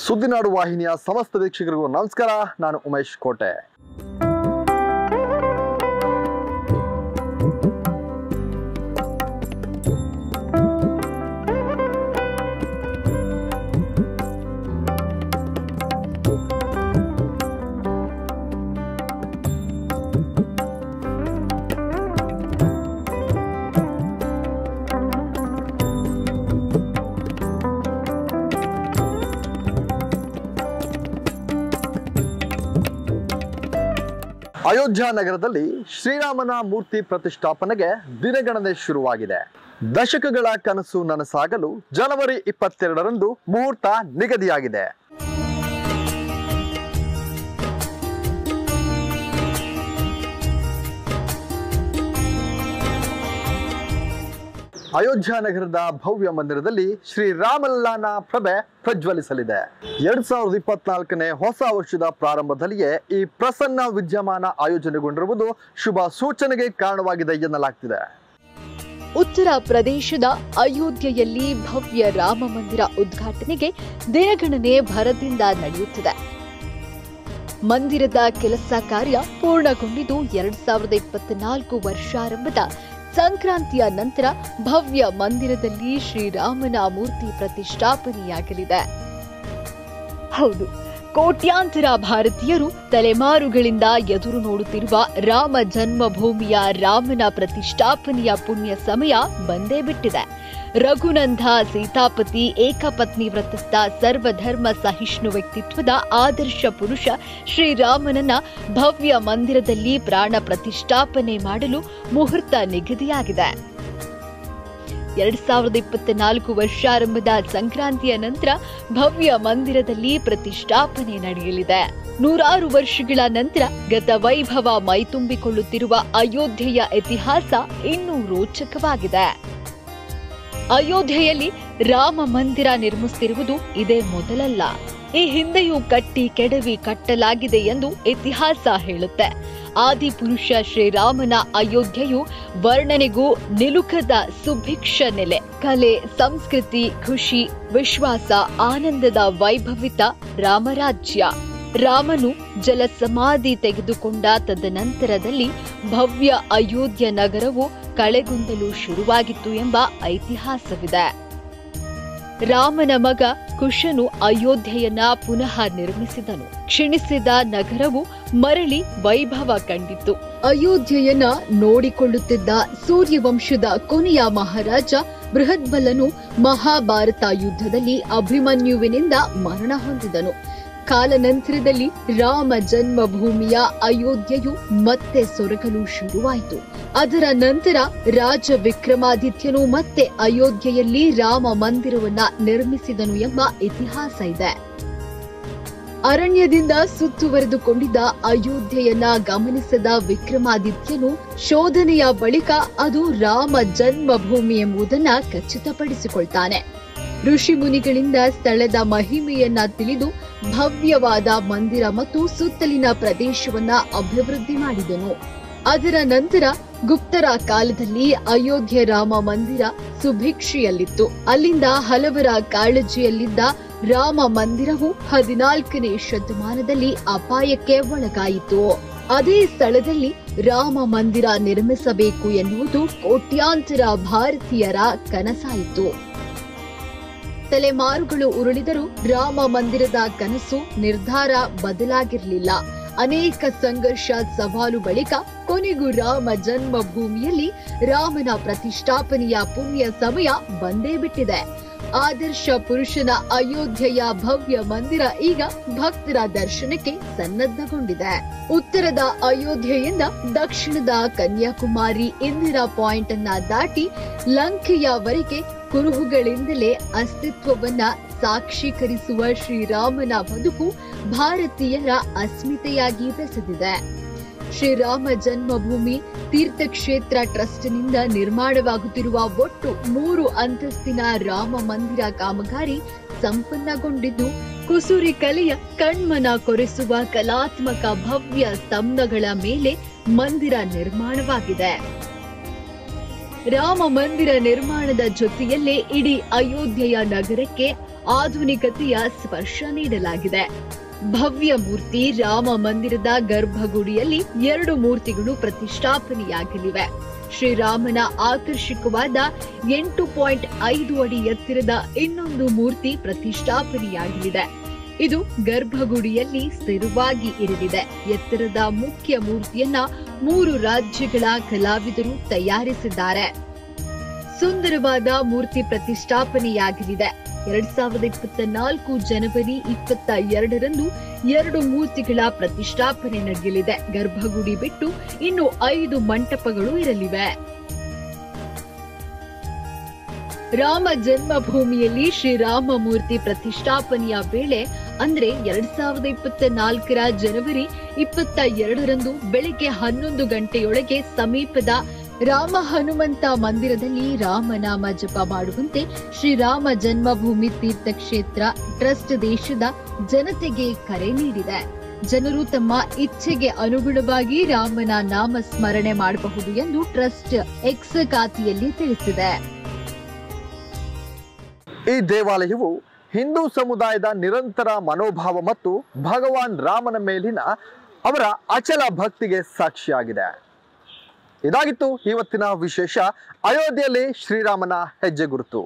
ಸುದ್ದಿನಾಡು ವಾಹಿನಿಯ ಸಮಸ್ತ ವೀಕ್ಷಕರಿಗೂ ನಮಸ್ಕಾರ. ನಾನು ಉಮೇಶ್ ಕೋಟೆ. ಅಯೋಧ್ಯ ನಗರದಲ್ಲಿ ಶ್ರೀರಾಮನ ಮೂರ್ತಿ ಪ್ರತಿಷ್ಠಾಪನೆಗೆ ದಿನಗಣನೆ ಶುರುವಾಗಿದೆ. ದಶಕಗಳ ಕನಸು ನನಸಾಗಲು ಜನವರಿ 22ರಂದು ಮುಹೂರ್ತ ನಿಗದಿಯಾಗಿದೆ. ಅಯೋಧ್ಯ ನಗರದ ಭವ್ಯ ಮಂದಿರದಲ್ಲಿ ಶ್ರೀರಾಮಲಲ್ಲಾನ ಪ್ರಭೆ ಪ್ರಜ್ವಲಿಸಲಿದೆ. 2024ನೇ ಹೊಸ ವರ್ಷದ ಪ್ರಾರಂಭದಲ್ಲಿಯೇ ಈ ಪ್ರಸನ್ನ ವಿದ್ಯಮಾನ ಆಯೋಜನೆಗೊಂಡಿರುವುದು ಶುಭ ಸೂಚನೆಗೆ ಕಾರಣವಾಗಿದೆ ಎನ್ನಲಾಗ್ತಿದೆ. ಉತ್ತರ ಪ್ರದೇಶದ ಅಯೋಧ್ಯೆಯಲ್ಲಿ ಭವ್ಯ ರಾಮ ಮಂದಿರ ಉದ್ಘಾಟನೆಗೆ ದಿನಗಣನೆ ಭರದಿಂದ ನಡೆಯುತ್ತಿದೆ. ಮಂದಿರದ ಕೆಲಸ ಕಾರ್ಯ ಪೂರ್ಣಗೊಂಡಿದ್ದು 2024 ವರ್ಷಾರಂಭದ ಸಂಕ್ರಾಂತಿಯ ನಂತರ ಭವ್ಯ ಮಂದಿರದಲ್ಲಿ ಶ್ರೀರಾಮನ ಮೂರ್ತಿ ಪ್ರತಿಷ್ಠಾಪನೆಯಾಗಲಿದೆ. ಹೌದು, ಕೋಟ್ಯಾಂತರ ಭಾರತೀಯರು ತಲೆಮಾರುಗಳಿಂದ ಎದುರು ನೋಡುತ್ತಿರುವ ರಾಮ ಜನ್ಮಭೂಮಿಯ ರಾಮನ ಪ್ರತಿಷ್ಠಾಪನೆಯ ಪುಣ್ಯ ಸಮಯ ಬಂದೇ ಬಿಟ್ಟಿದೆ. ರಘುನಂದ ಸೀತಾಪತಿ ಏಕಪತ್ನಿ ವ್ರತಸ್ಥ ಸರ್ವಧರ್ಮ ಸಹಿಷ್ಣು ವ್ಯಕ್ತಿತ್ವದ ಆದರ್ಶ ಪುರುಷ ಶ್ರೀರಾಮನನ್ನ ಭವ್ಯ ಮಂದಿರದಲ್ಲಿ ಪ್ರಾಣ ಪ್ರತಿಷ್ಠಾಪನೆ ಮಾಡಲು ಮುಹೂರ್ತ ನಿಗದಿಯಾಗಿದೆ. 2024 ವರ್ಷಾರಂಭದ ಸಂಕ್ರಾಂತಿಯ ನಂತರ ಭವ್ಯ ಮಂದಿರದಲ್ಲಿ ಪ್ರತಿಷ್ಠಾಪನೆ ನಡೆಯಲಿದೆ. ನೂರಾರು ವರ್ಷಗಳ ನಂತರ ಗತ ವೈಭವ ಮೈತುಂಬಿಕೊಳ್ಳುತ್ತಿರುವ ಅಯೋಧ್ಯೆಯ ಇತಿಹಾಸ ಇನ್ನೂ ರೋಚಕವಾಗಿದೆ. ಅಯೋಧ್ಯೆಯಲ್ಲಿ ರಾಮ ಮಂದಿರ ನಿರ್ಮಿಸುತ್ತಿರುವುದು ಇದೇ ಮೊದಲಲ್ಲ. ಈ ಹಿಂದೆಯೂ ಕಟ್ಟಿ ಕೆಡವಿ ಕಟ್ಟಲಾಗಿದೆ ಎಂದು ಇತಿಹಾಸ ಹೇಳುತ್ತೆ. ಆದಿಪುರುಷ ಶ್ರೀರಾಮನ ಅಯೋಧ್ಯೆಯು ವರ್ಣನೆಗೂ ನಿಲುಕದ ಸುಭಿಕ್ಷ ನೆಲೆ. ಕಲೆ, ಸಂಸ್ಕೃತಿ, ಖುಷಿ, ವಿಶ್ವಾಸ, ಆನಂದದ ವೈಭವಿತ ರಾಮರಾಜ್ಯ. ರಾಮನು ಜಲಸಮಾಧಿ ತೆಗೆದುಕೊಂಡ ತದನಂತರದಲ್ಲಿ ಭವ್ಯ ಅಯೋಧ್ಯ ನಗರವು ಕಳೆಗುಂದಲು ಶುರುವಾಗಿತ್ತು ಎಂಬ ಐತಿಹಾಸವಿದೆ. ರಾಮನ ಮಗ ಕುಶನು ಅಯೋಧ್ಯೆಯನ್ನ ಪುನಃ ನಿರ್ಮಿಸಿದನು. ಕ್ಷೀಣಿಸಿದ ನಗರವು ಮರಳಿ ವೈಭವ ಕಂಡಿತು. ಅಯೋಧ್ಯೆಯನ್ನ ನೋಡಿಕೊಳ್ಳುತ್ತಿದ್ದ ಸೂರ್ಯವಂಶದ ಕೊನೆಯ ಮಹಾರಾಜ ಬೃಹದ್ಬಲನು ಮಹಾಭಾರತ ಯುದ್ಧದಲ್ಲಿ ಅಭಿಮನ್ಯುವಿನಿಂದ ಮರಣ ಹೊಂದಿದನು. ಕಾಲನಂತರದಲ್ಲಿ ರಾಮ ಜನ್ಮಭೂಮಿಯ ಅಯೋಧ್ಯೆಯು ಮತ್ತೆ ಸೊರಗಲು ಶುರುವಾಯಿತು. ಅದರ ನಂತರ ರಾಜ ವಿಕ್ರಮಾದಿತ್ಯನು ಮತ್ತೆ ಅಯೋಧ್ಯೆಯಲ್ಲಿ ರಾಮ ಮಂದಿರವನ್ನ ನಿರ್ಮಿಸಿದನು ಎಂಬ ಇತಿಹಾಸ ಇದೆ. ಅರಣ್ಯದಿಂದ ಸುತ್ತುವರೆದುಕೊಂಡಿದ್ದ ಅಯೋಧ್ಯೆಯನ್ನ ಗಮನಿಸಿದ ವಿಕ್ರಮಾದಿತ್ಯನು ಶೋಧನೆಯ ಬಳಿಕ ಅದು ರಾಮ ಜನ್ಮಭೂಮಿ ಎಂಬುದನ್ನ ಖಚಿತಪಡಿಸಿಕೊಳ್ತಾನೆ. ಋಷಿ ಮುನಿಗಳಿಂದ ಸ್ಥಳದ ಮಹಿಮೆಯನ್ನ ತಿಳಿದು ಭವ್ಯವಾದ ಮಂದಿರ ಮತ್ತು ಸುತ್ತಲಿನ ಪ್ರದೇಶವನ್ನ ಅಭಿವೃದ್ಧಿ ಮಾಡಿದನು. ಅದರ ನಂತರ ಗುಪ್ತರ ಕಾಲದಲ್ಲಿ ಅಯೋಧ್ಯೆ ರಾಮ ಮಂದಿರ ಸುಭಿಕ್ಷೆಯಲ್ಲಿತ್ತು. ಅಲ್ಲಿಂದ ಹಲವರ ಕಾಳಜಿಯಲ್ಲಿದ್ದ ರಾಮ ಮಂದಿರವು 14ನೇ ಶತಮಾನದಲ್ಲಿ ಅಪಾಯಕ್ಕೆ ಒಳಗಾಯಿತು. ಅದೇ ಸ್ಥಳದಲ್ಲಿ ರಾಮ ಮಂದಿರ ನಿರ್ಮಿಸಬೇಕು ಎನ್ನುವುದು ಕೋಟ್ಯಾಂತರ ಭಾರತೀಯರ ಕನಸಾಯಿತು. ತಲೆಮಾರುಗಳು ಉರುಳಿದರೂ ರಾಮ ಮಂದಿರದ ಕನಸು ನಿರ್ಧಾರ ಬದಲಾಗಿರಲಿಲ್ಲ. ಅನೇಕ ಸಂಘರ್ಷ ಸವಾಲು ಬಳಿಕ ಕೊನೆಗೂ ರಾಮ ಜನ್ಮಭೂಮಿಯಲ್ಲಿ ರಾಮನ ಪ್ರತಿಷ್ಠಾಪನೆಯ ಪುಣ್ಯ ಸಮಯ ಬಂದೇ ಬಿಟ್ಟಿದೆ. ಆದರ್ಶ ಪುರುಷನ ಅಯೋಧ್ಯೆಯ ಭವ್ಯ ಮಂದಿರ ಈಗ ಭಕ್ತರ ದರ್ಶನಕ್ಕೆ ಸನ್ನದ್ಧಗೊಂಡಿದೆ. ಉತ್ತರದ ಅಯೋಧ್ಯೆಯಿಂದ ದಕ್ಷಿಣದ ಕನ್ಯಾಕುಮಾರಿ ಇಂದಿರಾ ಪಾಯಿಂಟ್ ಅನ್ನ ದಾಟಿ ಲಂಕೆಯವರೆಗೆ ಕುರುಹುಗಳಿಂದಲೇ ಅಸ್ತಿತ್ವವನ್ನ ಸಾಕ್ಷೀಕರಿಸುವ ಶ್ರೀರಾಮನ ಬದುಕು ಭಾರತೀಯರ ಅಸ್ಮಿತೆಯಾಗಿ ಬೆಸೆದಿದೆ. ಶ್ರೀರಾಮ ಜನ್ಮಭೂಮಿ ತೀರ್ಥಕ್ಷೇತ್ರ ಟ್ರಸ್ಟ್ನಿಂದ ನಿರ್ಮಾಣವಾಗುತ್ತಿರುವ ಒಟ್ಟು 3 ಅಂತಸ್ತಿನ ರಾಮ ಮಂದಿರ ಕಾಮಗಾರಿ ಸಂಪನ್ನಗೊಂಡಿದ್ದು, ಕುಸುರಿ ಕಲೆಯ ಕಣ್ಮನ ಕೊರೆಸುವ ಕಲಾತ್ಮಕ ಭವ್ಯ ಸ್ತಂಭಗಳ ಮೇಲೆ ಮಂದಿರ ನಿರ್ಮಾಣವಾಗಿದೆ. ರಾಮ ಮಂದಿರ ನಿರ್ಮಾಣದ ಜೊತೆಯಲ್ಲೇ ಇಡೀ ಅಯೋಧ್ಯೆಯ ನಗರಕ್ಕೆ ಆಧುನಿಕತೆಯ ಸ್ಪರ್ಶ ನೀಡಲಾಗಿದೆ. ಭವ್ಯ ಮೂರ್ತಿ ರಾಮ ಮಂದಿರದ ಗರ್ಭಗುಡಿಯಲ್ಲಿ 2 ಮೂರ್ತಿಗಳು ಪ್ರತಿಷ್ಠಾಪನೆಯಾಗಲಿವೆ. ಶ್ರೀರಾಮನ ಆಕರ್ಷಕವಾದ 8.5 ಅಡಿ ಎತ್ತರದ ಇನ್ನೊಂದು ಮೂರ್ತಿ ಪ್ರತಿಷ್ಠಾಪನೆಯಾಗಲಿದೆ. ಇದು ಗರ್ಭಗುಡಿಯಲ್ಲಿ ಸ್ಥಿರವಾಗಿ ಇರಲಿದೆ. ಎತ್ತರದ ಮುಖ್ಯ ಮೂರ್ತಿಯನ್ನ 3 ರಾಜ್ಯಗಳ ಕಲಾವಿದರು ತಯಾರಿಸಿದ್ದಾರೆ. ಸುಂದರವಾದ ಮೂರ್ತಿ ಪ್ರತಿಷ್ಠಾಪನೆಯಾಗಲಿದೆ. 2024 ಜನವರಿ 22ರಂದು 2 ಮೂರ್ತಿಗಳ ಪ್ರತಿಷ್ಠಾಪನೆ ನಡೆಯಲಿದೆ. ಗರ್ಭಗುಡಿ ಬಿಟ್ಟು ಇನ್ನು 5 ಮಂಟಪಗಳು ಇರಲಿವೆ. ರಾಮ ಜನ್ಮಭೂಮಿಯಲ್ಲಿ ಶ್ರೀರಾಮ ಮೂರ್ತಿ ಪ್ರತಿಷ್ಠಾಪನೆಯ ವೇಳೆ ಅಂದ್ರೆ 2024ರ ಜನವರಿ 22ರಂದು ಬೆಳಿಗ್ಗೆ 11 ಗಂಟೆಯೊಳಗೆ ಸಮೀಪದ ರಾಮ ಹನುಮಂತ ಮಂದಿರದಲ್ಲಿ ರಾಮನಾಮ ಜಪ ಮಾಡುವಂತೆ ಶ್ರೀರಾಮ ಜನ್ಮಭೂಮಿ ತೀರ್ಥಕ್ಷೇತ್ರ ಟ್ರಸ್ಟ್ ದೇಶದ ಜನತೆಗೆ ಕರೆ ನೀಡಿದೆ. ಜನರು ತಮ್ಮ ಇಚ್ಛೆಗೆ ಅನುಗುಣವಾಗಿ ರಾಮನ ನಾಮ ಸ್ಮರಣೆ ಮಾಡಬಹುದು ಎಂದು ಟ್ರಸ್ಟ್ ಎಕ್ಸ್ ಖಾತೆಯಲ್ಲಿ ತಿಳಿಸಿದೆ. ಈ ದೇವಾಲಯವು ಹಿಂದೂ ಸಮುದಾಯದ ನಿರಂತರ ಮನೋಭಾವ ಮತ್ತು ಭಗವಾನ್ ರಾಮನ ಮೇಲಿನ ಅವರ ಅಚಲ ಭಕ್ತಿಗೆ ಸಾಕ್ಷಿಯಾಗಿದೆ. ಇದಾಗಿತ್ತು ಇವತ್ತಿನ ವಿಶೇಷ. ಅಯೋಧ್ಯೆಯಲ್ಲಿ ಶ್ರೀರಾಮನ ಹೆಜ್ಜೆ ಗುರುತು.